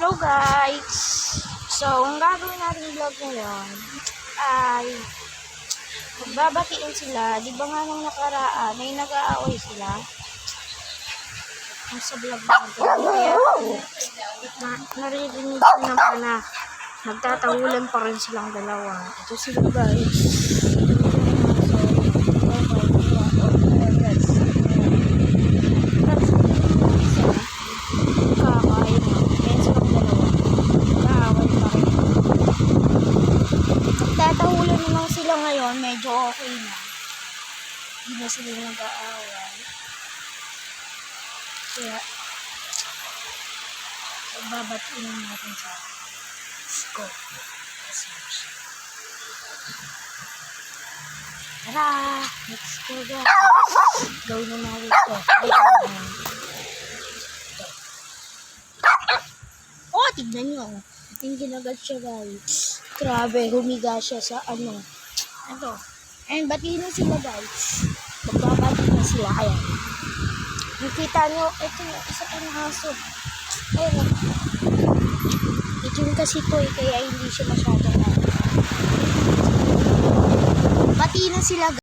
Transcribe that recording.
Hello guys! So, ang gagawin natin vlog ngayon ay magbabatiin sila. Di ba nga nung nakaraan ay nag-aaway sila? Ang sa vlog natin. Kaya naririnig ko naman na magtatahulan pa rin silang dalawa. Ito sila guys. Tatahulan naman sila ngayon, medyo okay na. Hindi na sila nag-aaway. Kaya, babatiin natin sa scope. Tara! Let's go guys! Gawin na natin ito. Oh, tignan nyo. Yung ginagat siya guys. Grabe, humiga siya sa ano. Ito. And batiin na sila guys. Magbabati na sila. Ayan. Nakita nyo, ito yung isa pang aso. Ayan. Ito yung kasi ko kaya hindi siya masyadong batiin na sila guys.